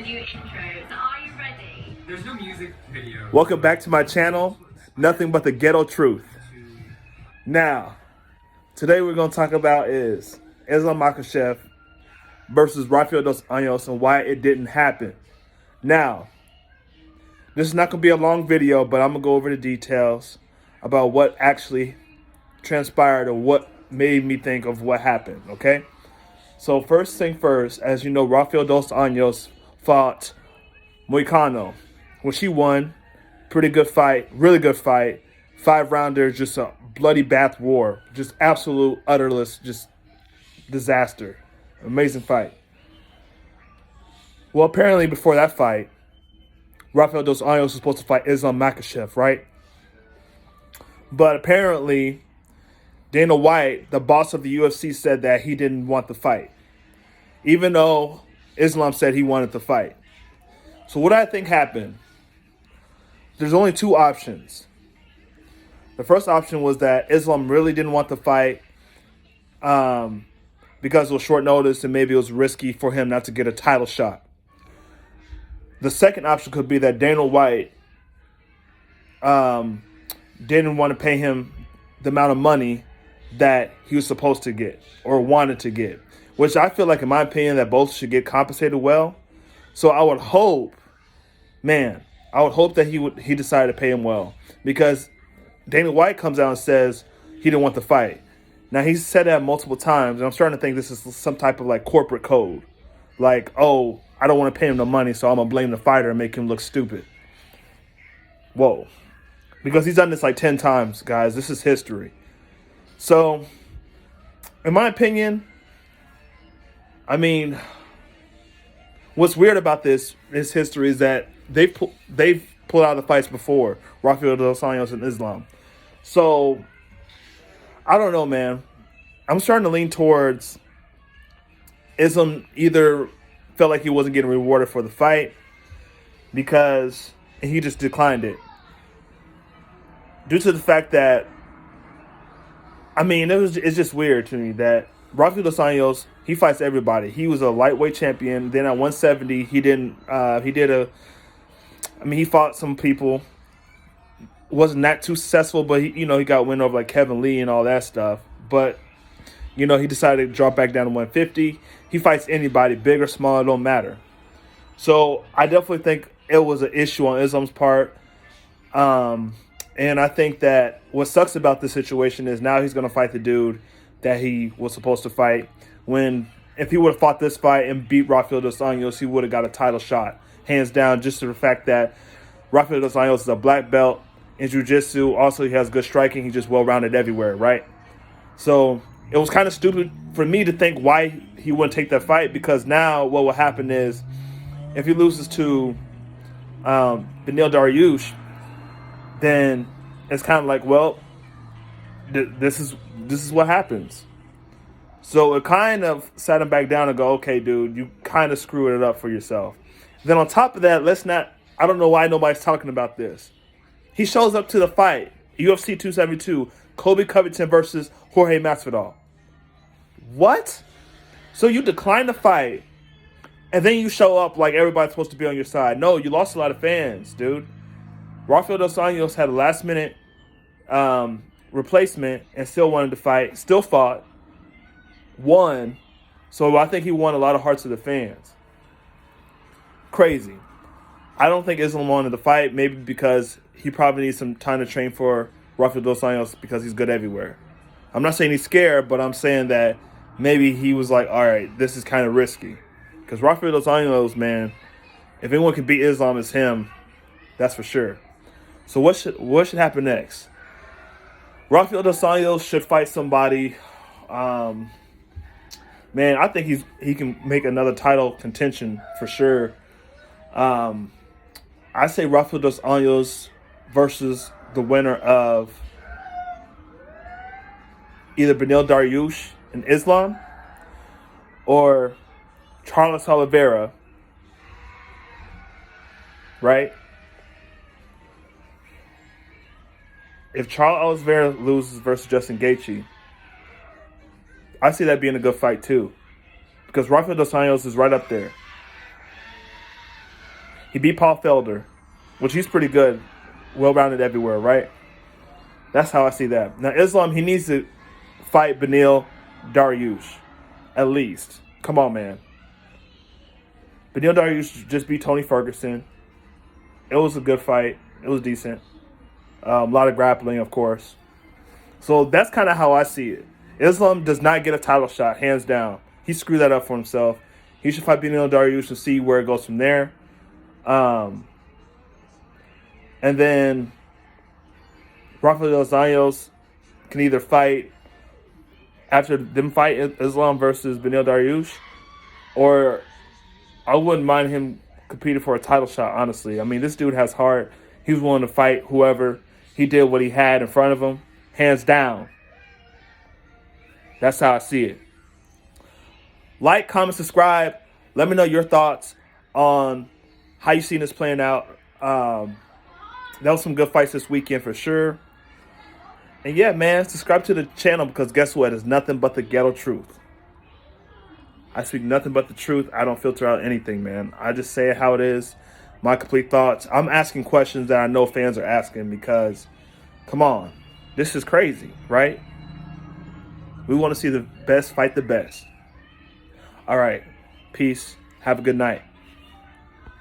new intro. So are you ready? There's no music video. Welcome back to my channel, Nothing But the Ghetto Truth. Now, today we're going to talk about is Islam Makhachev versus Rafael dos Anjos and why it didn't happen. Now, this is not going to be a long video, but I'm going to go over the details about what actually transpired or what made me think of what happened, okay? So first thing first, as you know, Rafael dos Anjos fought Moicano, which he won. Pretty good fight, really good fight. 5-rounder, just a bloody bath war. Just absolute, utterless, just disaster. Amazing fight. Well, apparently before that fight, Rafael dos Anjos was supposed to fight Islam Makhachev, right? But apparently, Dana White, the boss of the UFC, said that he didn't want the fight, even though Islam said he wanted the fight. So what I think happened, there's only two options. The first option was that Islam really didn't want the fight because it was short notice and maybe it was risky for him not to get a title shot. The second option could be that Dana White didn't want to pay him the amount of money that he was supposed to get or wanted to get, which I feel like, in my opinion, that both should get compensated well. So I would hope, that he decided to pay him well, because Dana White comes out and says he didn't want the fight. Now, he's said that multiple times, and I'm starting to think this is some type of like corporate code. Like, oh, I don't want to pay him the money, so I'm going to blame the fighter and make him look stupid. Whoa. Because he's done this like 10 times, guys. This is history. So, in my opinion, I mean, what's weird about this history is that they've pulled out of the fights before, Rafael dos Anjos and Islam. So, I don't know, man. I'm starting to lean towards Islam either felt like he wasn't getting rewarded for the fight because he just declined it. Due to the fact that, I mean, it's just weird to me that Rafael dos Anjos, he fights everybody. He was a lightweight champion. Then at 170, he fought some people. Wasn't that too successful, but he got win over like Kevin Lee and all that stuff. But, he decided to drop back down to 150. He fights anybody, big or small, it don't matter. So I definitely think it was an issue on Islam's part. And I think that what sucks about this situation is now he's going to fight the dude that he was supposed to fight. When if he would have fought this fight and beat Rafael dos Anjos, he would have got a title shot, hands down, just to the fact that Rafael dos Anjos is a black belt in jiu-jitsu. Also, he has good striking. He's just well-rounded everywhere, right? So it was kind of stupid for me to think why he wouldn't take that fight, because now what will happen is if he loses to Beneil Dariush, then it's kind of like, well, this is what happens. So it kind of sat him back down and go, okay, dude, you kind of screwed it up for yourself. Then on top of that, I don't know why nobody's talking about this. He shows up to the fight, UFC 272, Colby Covington versus Jorge Masvidal. What? So you decline the fight, and then you show up like everybody's supposed to be on your side. No, you lost a lot of fans, dude. Rafael dos Anjos had a last-minute replacement and still wanted to fight, still fought, won. So I think he won a lot of hearts of the fans. Crazy. I don't think Islam wanted to fight, maybe because he probably needs some time to train for Rafael dos Anjos because he's good everywhere. I'm not saying he's scared, but I'm saying that maybe he was like, all right, this is kind of risky. Because Rafael dos Anjos, man, if anyone can beat Islam, it's him. That's for sure. So what should happen next? Rafael dos Anjos should fight somebody. Man, I think he can make another title contention for sure. I say Rafael dos Anjos versus the winner of either Beneil Dariush and Islam or Charles Oliveira, right? If Charles Oliveira loses versus Justin Gaethje, I see that being a good fight too, because Rafael dos Anjos is right up there. He beat Paul Felder, which he's pretty good, well-rounded everywhere, right? That's how I see that. Now, Islam, he needs to fight Beneil Dariush, at least. Come on, man. Beneil Dariush just beat Tony Ferguson. It was a good fight. It was decent. A lot of grappling, of course. So that's kind of how I see it. Islam does not get a title shot, hands down. He screwed that up for himself. He should fight Beneil Dariush to see where it goes from there. And then Rafael Anjos can either fight after them fight Islam versus Beneil Dariush, or I wouldn't mind him competing for a title shot, honestly. I mean, this dude has heart. He was willing to fight whoever. He did what he had in front of him, hands down. That's how I see it. Like, comment, subscribe. Let me know your thoughts on how you seen this playing out. That was some good fights this weekend for sure. And yeah, man, subscribe to the channel because guess what? It's nothing but the ghetto truth. I speak nothing but the truth. I don't filter out anything, man. I just say it how it is. My complete thoughts. I'm asking questions that I know fans are asking because, come on, this is crazy, right? We want to see the best fight the best. All right. Peace. Have a good night.